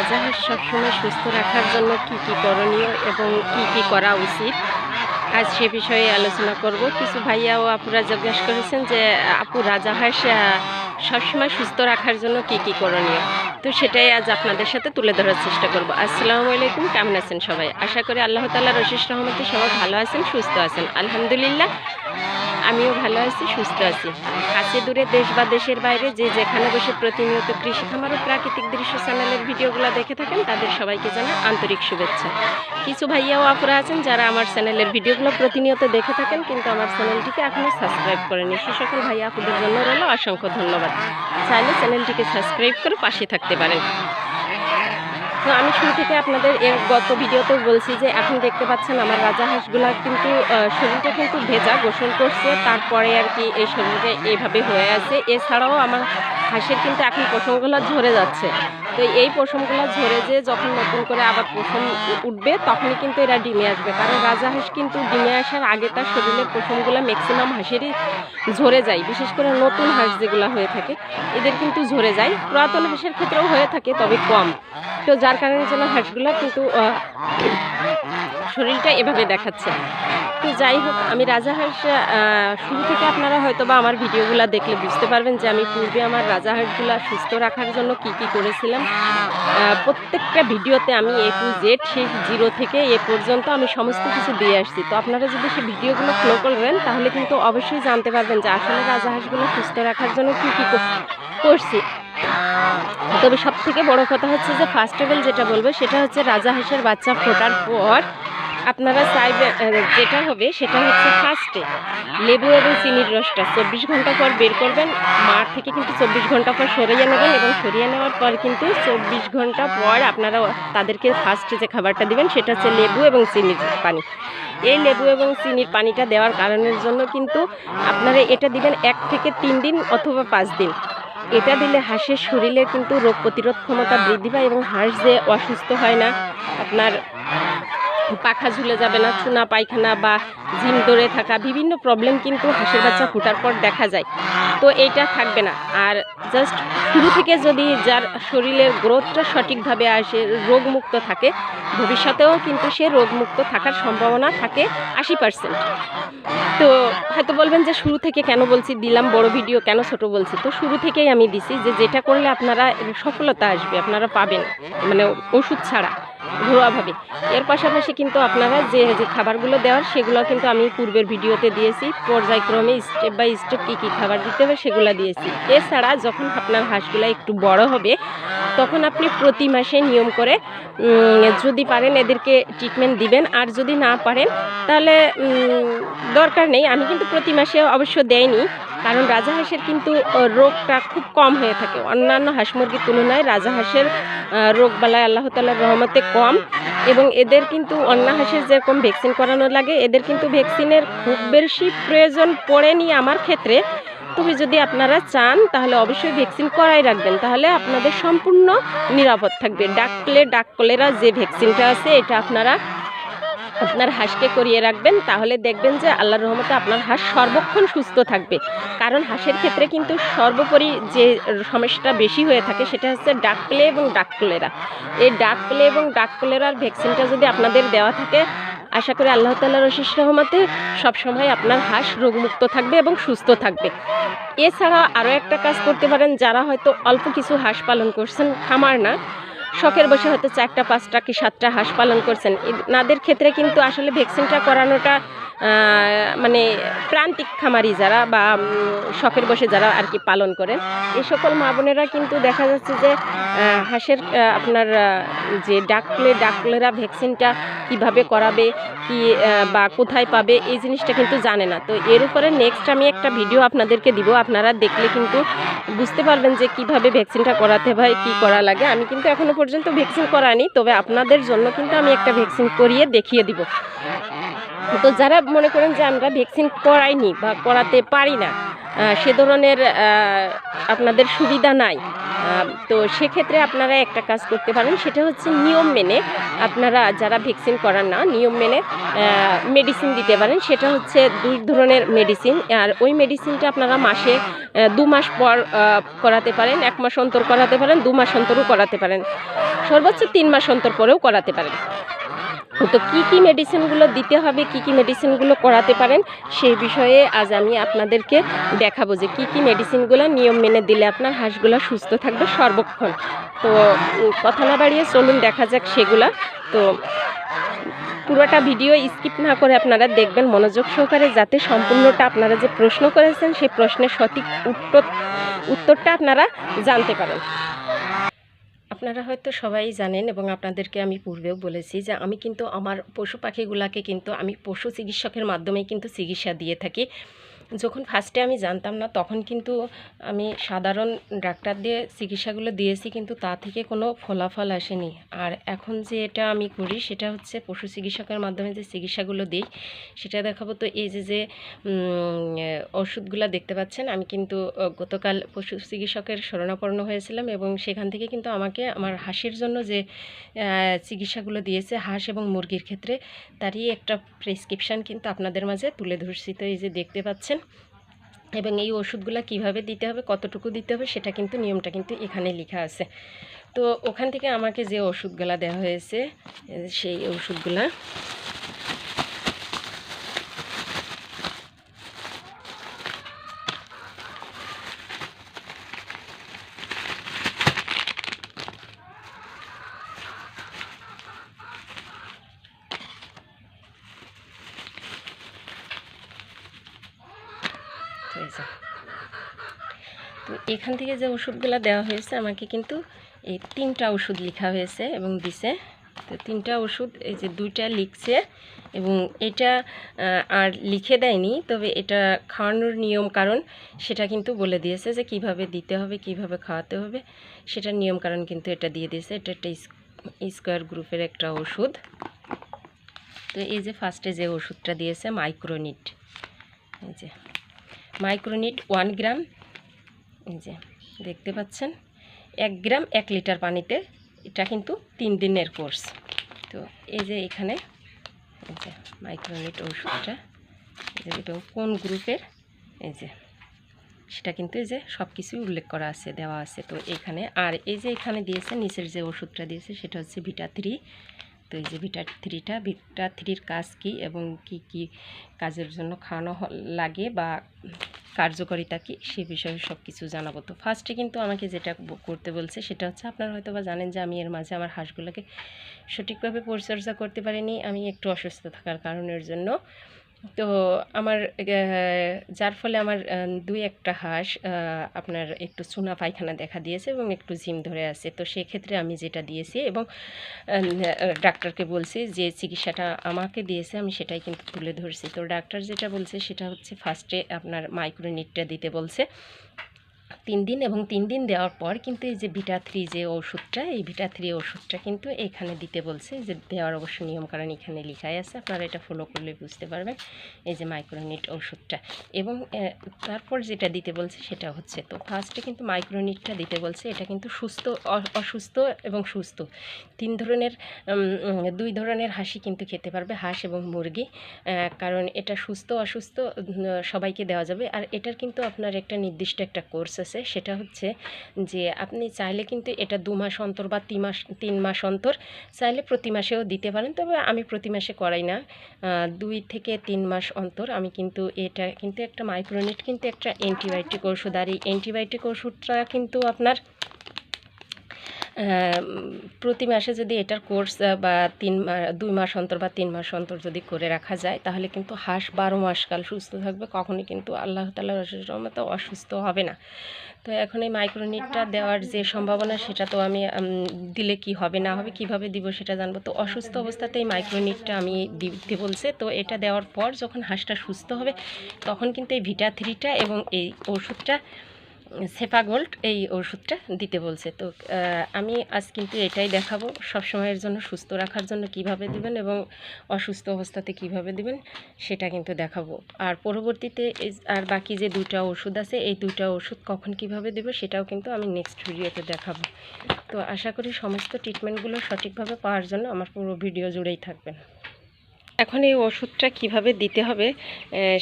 রাজাহাঁস সবসময় সুস্থ রাখার জন্য কি কি করণীয় এবং কি কি করা উচিত, আজ সে বিষয়ে আলোচনা করব। কিছু ভাইয়া ও আপুরা জিজ্ঞেস করেছেন যে আপু রাজাহাঁস সবসময় সুস্থ রাখার জন্য কি কি করণীয়, তো সেটাই আজ আপনাদের সাথে তুলে ধরার চেষ্টা করব। আসসালামু আলাইকুম, কেমন আছেন সবাই? আশা করি আল্লাহ তাআলার অশেষ রহমতে সবাই ভালো আছেন, সুস্থ আছেন। আলহামদুলিল্লাহ আমিও ভালো আছি, সুস্থ আছি। কাছে দূরে দেশ বা দেশের বাইরে যে যেখানে বসে প্রতিনিয়ত কৃষি খামার ও প্রাকৃতিক দৃশ্য চ্যানেলের ভিডিওগুলো দেখে থাকেন তাদের সবাইকে জানাই আন্তরিক শুভেচ্ছা। কিছু ভাইয়া ও আপুরা আছেন যারা আমার চ্যানেলের ভিডিওগুলো প্রতিনিয়ত দেখে থাকেন কিন্তু আমার চ্যানেলটিকে এখনও সাবস্ক্রাইব করেনি, সে সকল ভাইয়া আপুদের জন্য রইল অসংখ্য ধন্যবাদ। চাইলে চ্যানেলটিকে সাবস্ক্রাইব করে পাশে থাকতে পারেন। তো আমি শুরু থেকে আপনাদের গত ভিডিওতেও বলছি যে এখন দেখতে পাচ্ছেন আমার রাজাহাঁসগুলো কিন্তু শরীরটা কিন্তু ভেজা, গোসল করছে, তারপরে আর কি এই শরীরটা এইভাবে হয়ে আছে। এছাড়াও আমার হাঁসের কিন্তু এখন পশমগুলো ঝরে যাচ্ছে। তো এই পশমগুলো ঝরে যে যখন নতুন করে আবার পশম উঠবে তখনই কিন্তু এরা ডিমে আসবে, কারণ রাজাহাঁস কিন্তু ডিমে আসার আগে তার শরীরের পশমগুলো ম্যাক্সিমাম হাঁসেরই ঝরে যায়, বিশেষ করে নতুন হাঁস যেগুলো হয়ে থাকে এদের কিন্তু ঝরে যায়। পুরাতন হাঁসের ক্ষেত্রেও হয়ে থাকে, তবে কম। তো যার কারণে যেন হাঁসগুলো কিন্তু শরীরটা এভাবে দেখাচ্ছে। তো যাই হোক, আমি রাজাহাঁস শুরু থেকে আপনারা হয়তো বা আমার ভিডিওগুলো দেখলে বুঝতে পারবেন যে আমি পূর্বে আমার রাজাহাঁসগুলো সুস্থ রাখার জন্য কি কি করেছিলাম। প্রত্যেকটা ভিডিওতে আমি A to Z সেই 0 থেকে এ পর্যন্ত আমি সমস্ত কিছু দিয়ে আসছি। তো আপনারা যদি সেই ভিডিওগুলো ফলো করবেন তাহলে কিন্তু অবশ্যই জানতে পারবেন যে আসলে রাজাহাঁসগুলো সুস্থ রাখার জন্য কি কি করছি। তবে সব থেকে বড় কথা হচ্ছে যে ফার্স্ট অফ অল যেটা বলবো সেটা হচ্ছে রাজাহাঁসের বাচ্চা ফোটার পর আপনারা চাইবে যেটা হবে সেটা হচ্ছে ফার্স্টে লেবু এবং চিনির রসটা 24 ঘন্টা পর বের করবেন। মাঠ থেকে কিন্তু 24 ঘন্টা পর সরিয়ে নেবেন এবং সরিয়ে নেওয়ার পর কিন্তু 24 ঘন্টা পর আপনারা তাদেরকে ফার্স্টে যে খাবারটা দিবেন সেটা হচ্ছে লেবু এবং চিনির পানি। এই লেবু এবং চিনির পানিটা দেওয়ার কারণের জন্য কিন্তু আপনারা এটা দিবেন 1 থেকে 3 দিন অথবা 5 দিন। এটা দিলে হাঁসের শরীরে কিন্তু রোগ প্রতিরোধ ক্ষমতা বৃদ্ধি পায় এবং হাঁস যে অসুস্থ হয় না, আপনার পাখা ঝুলে যাবে না, চুনা পায়খানা বা জিম ধরে থাকা বিভিন্ন প্রবলেম কিন্তু হাঁসের বাচ্চা ফোটার পর দেখা যায়। তো এইটা থাকবে না। আর জাস্ট শুরু থেকে যদি যার শরীরের গ্রোথটা সঠিকভাবে আসে, রোগমুক্ত থাকে, ভবিষ্যতেও কিন্তু সে রোগমুক্ত থাকার সম্ভাবনা থাকে 80%। তো হয়তো বলবেন যে শুরু থেকে কেন বলছি, দিলাম বড় ভিডিও কেন ছোট বলছি। তো শুরু থেকেই আমি দিছি যে যেটা করলে আপনারা সফলতা আসবে, আপনারা পাবেন, মানে ওষুধ ছাড়া ঘরোয়াভাবে। এর পাশাপাশি কিন্তু আপনারা যে যে খাবারগুলো দেওয়ার সেগুলো কিন্তু আমি পূর্বের ভিডিওতে দিয়েছি, পর্যায়ক্রমে স্টেপ বাই স্টেপ কী কী খাবার দিতে হবে সেগুলো দিয়েছি। এছাড়া যখন আপনার হাঁসগুলো একটু বড় হবে তখন আপনি প্রতি মাসে নিয়ম করে যদি পারেন এদেরকে ট্রিটমেন্ট দিবেন, আর যদি না পারেন তাহলে দরকার নেই। আমি কিন্তু প্রতি মাসে অবশ্য দেয়নি, কারণ রাজাহাঁসের কিন্তু রোগটা খুব কম হয়ে থাকে। অন্যান্য হাঁস মুরগির তুলনায় রাজাহাঁসের রোগবালায় আল্লাহ তাআলার রহমতে কম, এবং এদের কিন্তু অন্য হাঁসের যেরকম ভ্যাকসিন করানো লাগে এদের কিন্তু ভ্যাকসিনের খুব বেশি প্রয়োজন পড়েনি আমার ক্ষেত্রে। তবে যদি আপনারা চান তাহলে অবশ্যই ভ্যাকসিন করাই রাখবেন, তাহলে আপনাদের সম্পূর্ণ নিরাপদ থাকবে। ডাক কলেরা যে ভ্যাকসিনটা আছে এটা আপনার হাঁসকে করিয়ে রাখবেন, তাহলে দেখবেন যে আল্লাহর রহমতে আপনার হাঁস সর্বক্ষণ সুস্থ থাকবে। কারণ হাঁসের ক্ষেত্রে কিন্তু সর্বোপরি যে সমস্যাটা বেশি হয়ে থাকে সেটা হচ্ছে ডাক প্লে এবং ডাক কলেরা। এই ডাক প্লে এবং ডাক কলেরার ভ্যাকসিনটা যদি আপনাদের দেওয়া থাকে, আশা করি আল্লাহ তাআলার অশেষ রহমতে সবসময় আপনার হাঁস রোগমুক্ত থাকবে এবং সুস্থ থাকবে। এছাড়া আরও একটা কাজ করতে পারেন, যারা হয়তো অল্প কিছু হাঁস পালন করছেন, খামার না, শখের বসে হয়তো 4টা 5টা কি 7টা হাঁস পালন করছেন, এনাদের ক্ষেত্রে কিন্তু আসলে ভ্যাকসিনটা করানোটা মানে প্রান্তিক খামারি যারা বা শখের বসে যারা আর কি পালন করেন, এই সকল মা বোনেরা কিন্তু দেখা যাচ্ছে যে হাঁসের আপনার যে ডাক কলেরা ভ্যাকসিনটা কিভাবে করাবে কি বা কোথায় পাবে এই জিনিসটা কিন্তু জানে না। তো এর উপরে নেক্সট আমি একটা ভিডিও আপনাদেরকে দিব, আপনারা দেখলে কিন্তু বুঝতে পারবেন যে কিভাবে ভ্যাকসিনটা করাতে হয়, কি করা লাগে। আমি কিন্তু এখনো পর্যন্ত ভ্যাকসিন করাইনি, তবে আপনাদের জন্য কিন্তু আমি একটা ভ্যাকসিন করিয়ে দেখিয়ে দিব। তো যারা মনে করেন যে আমরা ভ্যাকসিন করাইনি বা করাতে পারি না, সে ধরনের আপনাদের সুবিধা নাই, তো সেক্ষেত্রে আপনারা একটা কাজ করতে পারেন, সেটা হচ্ছে নিয়ম মেনে আপনারা যারা ভ্যাকসিন করান না নিয়ম মেনে মেডিসিন দিতে পারেন। সেটা হচ্ছে 2 ধরনের মেডিসিন, আর ওই মেডিসিনটা আপনারা মাসে 2 মাস পর করাতে পারেন, 1 মাস অন্তর করাতে পারেন, 2 মাস অন্তরও করাতে পারেন, সর্বোচ্চ 3 মাস অন্তর পরেও করাতে পারেন। তো কি মেডিসিনগুলো দিতে হবে, কি মেডিসিনগুলো করাতে পারেন, সেই বিষয়ে আজ আমি আপনাদেরকে দেখাবো যে কি মেডিসিনগুলো নিয়ম মেনে দিলে আপনার হাঁসগুলো সুস্থ থাকবে সর্বক্ষণ। তো কথা না বাড়িয়ে চলুন দেখা যাক সেগুলা। তো পুরোটা ভিডিও স্কিপ না করে আপনারা দেখবেন মনোযোগ সহকারে, যাতে সম্পূর্ণটা আপনারা যে প্রশ্ন করেছেন সেই প্রশ্নের সঠিক উত্তরটা আপনারা জানতে পারেন। আপনারা হয়তো সবাই জানেন এবং আপনাদেরকে আমি পূর্বেও বলেছি যে আমি কিন্তু আমার পশু পাখিগুলাকে কিন্তু আমি পশু চিকিৎসকের মাধ্যমেই কিন্তু চিকিৎসা দিয়ে থাকি। যখন ফার্স্টে আমি জানতাম না তখন কিন্তু আমি সাধারণ ডাক্তার দিয়ে চিকিৎসাগুলো দিয়েছি, কিন্তু তা থেকে কোনো ফলাফল আসেনি। আর এখন যে এটা আমি করি সেটা হচ্ছে পশু চিকিৎসকের মাধ্যমে যে চিকিৎসাগুলো দিই সেটা দেখাবো। তো এই যে ওষুধগুলো দেখতে পাচ্ছেন, আমি কিন্তু গতকাল পশু চিকিৎসকের শরণাপন্ন হয়েছিলাম এবং সেখান থেকে কিন্তু আমাকে আমার হাঁসের জন্য যে চিকিৎসাগুলো দিয়েছে হাঁস এবং মুরগির ক্ষেত্রে, তারই একটা প্রেসক্রিপশান কিন্তু আপনাদের মাঝে তুলে ধরছি। তো এই যে দেখতে পাচ্ছেন, এবং এই ওষুধগুলো কিভাবে দিতে হবে, কতটুকু দিতে হবে, সেটা কিন্তু নিয়মটা কিন্তু এখানে লেখা আছে। তো ওখান থেকে আমাকে যে ওষুধগুলো দেওয়া হয়েছে সেই ওষুধগুলা তো এখান থেকে যে ওষুধগুলো দেওয়া হয়েছে আমাকে কিন্তু এই 3টা ওষুধ লেখা হয়েছে এবং দিছে। তো 3টা ওষুধ এই যে 2টা লিখছে এবং এটা আর লিখে দেয়নি, তবে এটা খাওয়ানোর নিয়ম কারণ সেটা কিন্তু বলে দিয়েছে যে কিভাবে দিতে হবে, কিভাবে খাওয়াতে হবে, সেটার নিয়ম কারণ কিন্তু এটা দিয়ে দিয়েছে। এটা একটা স্কোয়ার গ্রুপের একটা ওষুধ। তো এই যে ফার্স্টে যে ওষুধটা দিয়েছে মাইক্রোনিট, এই যে মাইক্রোনিট 1 গ্রাম, এই যে দেখতে পাচ্ছেন 1 গ্রাম 1 লিটার পানিতে, এটা কিন্তু 3 দিনের কোর্স। তো এই যে এখানে এই যে মাইক্রোনিট ওষুধটা এবং কোন গ্রুপের এই যে সেটা কিন্তু এই যে সব কিছুই উল্লেখ করা আছে, দেওয়া আছে। তো এখানে আর এই যে এখানে দিয়েছে নিচের যে ওষুধটা দিয়েছে সেটা হচ্ছে ভিটা3। তো এই যে ভিটা3-র কাজ কি এবং কি কাজের জন্য খাওয়ানো লাগে বা কার্যকারিতা কী সে বিষয়ে সব কিছু জানাবো। তো ফার্স্টে কিন্তু আমাকে যেটা করতে বলছে সেটা হচ্ছে, আপনারা হয়তো বা জানেন যে আমি এর মাঝে আমার হাঁসগুলোকে সঠিকভাবে পরিচর্যা করতে পারিনি, আমি একটু অসুস্থ থাকার কারণের জন্য। তো আমার যার ফলে আমার 2-1টা হাঁস আপনার একটু চুনা পায়খানা দেখা দিয়েছে এবং একটু ঝিম ধরে আছে। তো সেক্ষেত্রে আমি যেটা দিয়েছি এবং ডাক্তারকে বলছি যে চিকিৎসাটা আমাকে দিয়েছে আমি সেটাই কিন্তু তুলে ধরছি। তো ডাক্তার যেটা বলছে সেটা হচ্ছে ফার্স্টে আপনার মাইক্রোনিটটা দিতে বলছে 3 দিন, এবং 3 দিন দেওয়ার পর কিন্তু এই যে ভিটা3 যে ওষুধটা, এই ভিটা3 ওষুধটা কিন্তু এখানে দিতে বলছে, যে দেওয়ার অবশ্য নিয়ম কারণ এখানে লেখাই আছে, আপনারা এটা ফলো করলে বুঝতে পারবেন। এই যে মাইক্রোনিট ওষুধটা এবং তারপর যেটা দিতে বলছে সেটা হচ্ছে, তো ফার্স্টে কিন্তু মাইক্রোনিটটা দিতে বলছে, এটা কিন্তু অসুস্থ এবং সুস্থ 2 ধরনের হাঁসই কিন্তু খেতে পারবে, হাঁস এবং মুরগি, কারণ এটা সুস্থ অসুস্থ সবাইকে দেওয়া যাবে। আর এটার কিন্তু আপনার একটা নির্দিষ্ট একটা কোর্স আছে, সেটা হচ্ছে যে আপনি চাইলে কিন্তু এটা 2 মাস অন্তর বা 3 মাস অন্তর চাইলে প্রতি মাসেও দিতে পারেন, তবে আমি প্রতি মাসে করাই না, 2 থেকে 3 মাস অন্তর আমি কিন্তু এটা কিন্তু একটা মাইক্রোনিট কিন্তু একটা অ্যান্টিবায়োটিক ওষুধ, আর এই অ্যান্টিবায়োটিক ওষুধটা কিন্তু আপনার প্রতি মাসে যদি এটার কোর্স বা 2 মাস অন্তর বা 3 মাস অন্তর যদি করে রাখা যায় তাহলে কিন্তু হাঁস 12 মাসকাল সুস্থ থাকবে, কখনোই কিন্তু আল্লাহ তাআলার অশেষ রহমতে অসুস্থ হবে না। তো এখন এই মাইক্রোনিটটা দেওয়ার যে সম্ভাবনা সেটা তো আমি দিলে কি হবে না হবে কিভাবে দিব সেটা জানবো। তো অসুস্থ অবস্থাতে এই মাইক্রোনিটটা আমি দিতে বলছে। তো এটা দেওয়ার পর যখন হাঁসটা সুস্থ হবে তখন কিন্তু এই ভিটা3টা এবং এই ওষুধটা সেফা গোল্ড এই ওষুধটা দিতে বলছে। তো আমি আজ কিন্তু এটাই দেখাবো, সবসময়ের জন্য সুস্থ রাখার জন্য কিভাবে দিবেন এবং অসুস্থ অবস্থাতে কিভাবে দিবেন সেটা কিন্তু দেখাবো। আর পরবর্তীতে আর বাকি যে 2টা ওষুধ আছে, এই 2টা ওষুধ কখন কিভাবে দেবো সেটাও কিন্তু আমি নেক্সট ভিডিওতে দেখাবো। তো আশা করি সমস্ত ট্রিটমেন্টগুলো সঠিকভাবে পাওয়ার জন্য আমার পুরো ভিডিও জুড়েই থাকবেন। এখন এই ওষুধটা কিভাবে দিতে হবে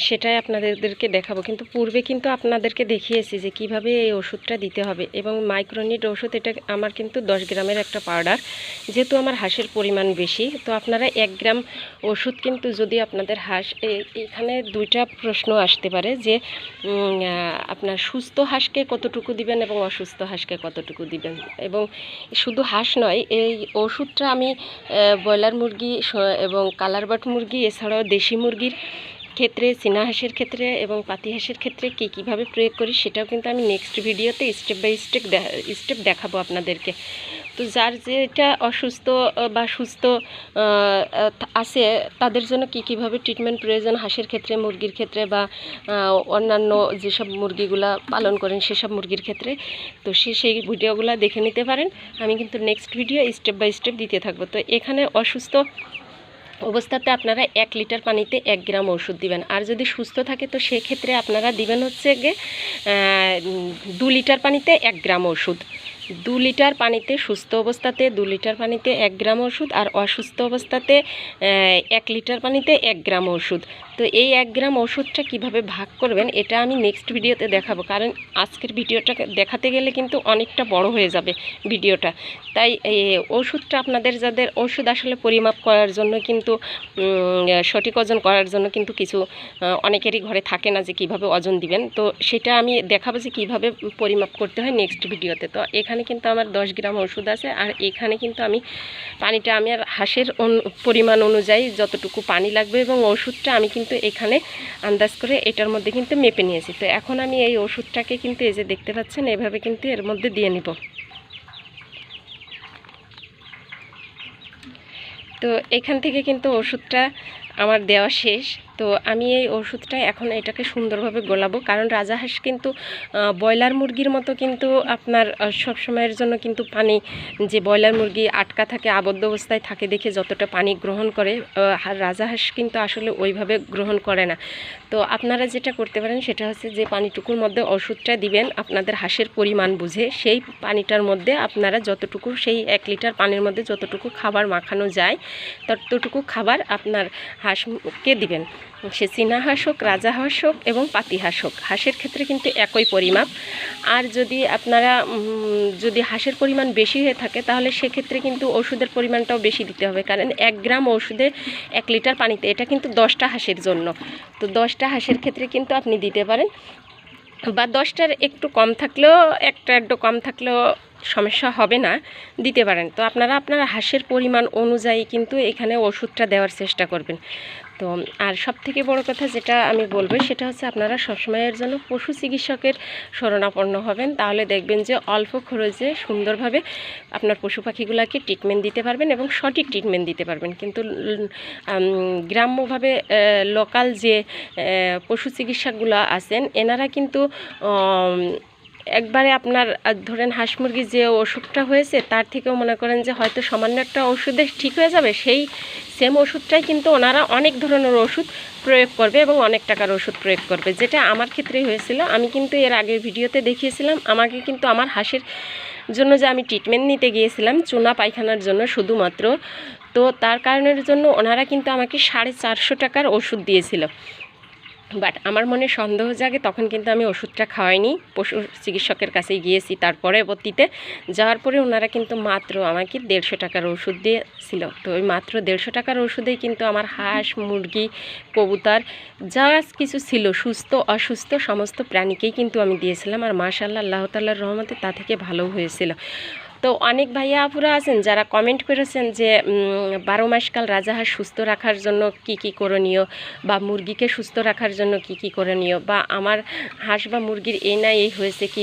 সেটাই আপনাদেরকে দেখাবো, কিন্তু পূর্বে কিন্তু আপনাদেরকে দেখিয়েছি যে কিভাবে এই ওষুধটা দিতে হবে। এবং মাইক্রোনিড ওষুধ, এটা আমার কিন্তু 10 গ্রামের একটা পাউডার। যেহেতু আমার হাঁসের পরিমাণ বেশি, তো আপনারা 1 গ্রাম ওষুধ কিন্তু যদি আপনাদের হাঁস, এখানে 2টা প্রশ্ন আসতে পারে যে আপনার সুস্থ হাঁসকে কতটুকু দিবেন এবং অসুস্থ হাঁসকে কতটুকু দিবেন। এবং শুধু হাঁস নয়, এই ওষুধটা আমি ব্রয়লার মুরগি এবং কালার বাট মুরগি, এছাড়াও দেশি মুরগির ক্ষেত্রে, চীনা হাঁসের ক্ষেত্রে এবং পাতি হাঁসের ক্ষেত্রে কীভাবে প্রয়োগ করি সেটাও কিন্তু আমি নেক্সট ভিডিওতে স্টেপ বাই স্টেপ দেখাবো আপনাদেরকে। তো যার যেটা অসুস্থ বা সুস্থ আছে তাদের জন্য কীভাবে ট্রিটমেন্ট প্রয়োজন হাঁসের ক্ষেত্রে, মুরগির ক্ষেত্রে বা অন্যান্য যেসব মুরগিগুলা পালন করেন সেসব মুরগির ক্ষেত্রে, তো সেই ভিডিওগুলো দেখে নিতে পারেন। আমি কিন্তু next video step by step দিতে থাকবো। তো এখানে অসুস্থ অবস্থাতে আপনারা 1 লিটার পানিতে 1 গ্রাম ওষুধ দিবেন। আর যদি সুস্থ থাকে তো সেক্ষেত্রে আপনারা দিবেন হচ্ছে গিয়ে 2 লিটার পানিতে 1 গ্রাম ওষুধ। 2 লিটার পানিতে, সুস্থ অবস্থাতে 2 লিটার পানিতে 1 গ্রাম ওষুধ, আর অসুস্থ অবস্থাতে 1 লিটার পানিতে 1 গ্রাম ওষুধ। তো এই 1 গ্রাম ওষুধটা কিভাবে ভাগ করবেন এটা আমি নেক্সট ভিডিওতে দেখাবো, কারণ আজকের ভিডিওটা দেখাতে গেলে কিন্তু অনেকটা বড় হয়ে যাবে ভিডিওটা। তাই এই ওষুধটা আপনাদের, যাদের ওষুধ আসলে পরিমাপ করার জন্য কিন্তু সঠিক ওজন করার জন্য কিন্তু কিছু অনেকেরই ঘরে থাকে না যে কিভাবে ওজন দিবেন, তো সেটা আমি দেখাবো যে কিভাবে পরিমাপ করতে হয় নেক্সট ভিডিওতে। তো এখানে কিন্তু আমার 10 গ্রাম ওষুধ আছে, আর এখানে কিন্তু আমি পানিটা আমি আর হাঁসের পরিমাণ অনুযায়ী যতটুকু পানি লাগবে এবং ওষুধটা আমি কিন্তু এখানে আন্দাজ করে এটার মধ্যে কিন্তু মেপে নিয়েছি। তো এখন আমি এই ওষুধটাকে কিন্তু এই যে দেখতে পাচ্ছেন এভাবে কিন্তু এর মধ্যে দিয়ে নিব। তো এখান থেকে কিন্তু ওষুধটা আমার দেওয়া শেষ। তো আমি এই ওষুধটা এখন এটাকে সুন্দরভাবে গোলাবো, কারণ রাজাহাঁস কিন্তু ব্রয়লার মুরগির মতো কিন্তু আপনার সব সময়ের জন্য কিন্তু পানি, যে ব্রয়লার মুরগি আটকা থাকে, আবদ্ধ অবস্থায় থাকে দেখে যতটা পানি গ্রহণ করে, রাজাহাঁস কিন্তু আসলে ওইভাবে গ্রহণ করে না। তো আপনারা যেটা করতে পারেন সেটা হচ্ছে যে পানিটুকুর মধ্যে ওষুধটা দিবেন আপনাদের হাঁসের পরিমাণ বুঝে, সেই পানিটার মধ্যে আপনারা যতটুকু, সেই 1 লিটার পানির মধ্যে যতটুকু খাবার মাখানো যায় ততটুকু খাবার আপনার হাঁসকে দিবেন। সে চীনা হাঁস হোক, রাজাহাঁস হোক এবং পাতি হাঁস হোক, হাঁসের ক্ষেত্রে কিন্তু একই পরিমাপ। আর যদি আপনারা যদি হাঁসের পরিমাণ বেশি হয়ে থাকে তাহলে সেক্ষেত্রে কিন্তু ওষুধের পরিমাণটাও বেশি দিতে হবে, কারণ 1 গ্রাম ওষুধে 1 লিটার পানিতে, এটা কিন্তু 10টা হাঁসের জন্য। তো 10টা হাঁসের ক্ষেত্রে কিন্তু আপনি দিতে পারেন, বা 10টার একটু কম থাকলেও, একটু কম থাকলেও সমস্যা হবে না, দিতে পারেন। তো আপনারা হাঁসের পরিমাণ অনুযায়ী কিন্তু এখানে ওষুধটা দেওয়ার চেষ্টা করবেন। তো আর সবথেকে বড় কথা যেটা আমি বলবো সেটা হচ্ছে আপনারা সবসময়ের জন্য পশু চিকিৎসকের শরণাপন্ন হবেন, তাহলে দেখবেন যে অল্প খরচে সুন্দরভাবে আপনার পশু পাখিগুলোকে ট্রিটমেন্ট দিতে পারবেন এবং সঠিক ট্রিটমেন্ট দিতে পারবেন। কিন্তু গ্রাম্যভাবে লোকাল যে পশু চিকিৎসকগুলো আছেন এনারা কিন্তু একবারে আপনার ধরেন হাঁস মুরগির যে অসুখটা হয়েছে তার থেকেও মনে করেন যে হয়তো সামান্য একটা ওষুধে ঠিক হয়ে যাবে, সেই সেম ওষুধটাই কিন্তু ওনারা অনেক ধরনের ওষুধ প্রয়োগ করবে এবং অনেক টাকার ওষুধ প্রয়োগ করবে, যেটা আমার ক্ষেত্রে হয়েছিল। আমি কিন্তু এর আগের ভিডিওতে দেখিয়েছিলাম, আমাকে কিন্তু আমার হাঁসের জন্য যে আমি ট্রিটমেন্ট নিতে গিয়েছিলাম চুনা পায়খানার জন্য শুধুমাত্র, তো তার কারণের জন্য ওনারা কিন্তু আমাকে 450 টাকার ওষুধ দিয়েছিল। বাট আমার মনে সন্দেহ জাগে, তখন কিন্তু আমি ওষুধটা খাওয়াইনি, পশু চিকিৎসকের কাছে গিয়েছি। তার পরবর্তীতে যাওয়ার পরে ওনারা কিন্তু মাত্র আমাকে 150 টাকার ওষুধ দিয়েছিল। তো ওই মাত্র 150 টাকার ওষুধেই কিন্তু আমার হাঁস, মুরগি, কবুতর যা কিছু ছিল সুস্থ অসুস্থ সমস্ত প্রাণীকেই কিন্তু আমি দিয়েছিলাম, আর মাশাআল্লাহ আল্লাহ তাআলার রহমতে তা থেকে ভালো হয়েছিল। তো অনেক ভাইয়া আপুরা আছেন যারা কমেন্ট করেছেন যে 12 মাসকাল রাজাহাঁস সুস্থ রাখার জন্য কি কি করণীয়, বা মুরগিকে সুস্থ রাখার জন্য কি কি করণীয়, বা আমার হাঁস বা মুরগির এই না এই হয়েছে কি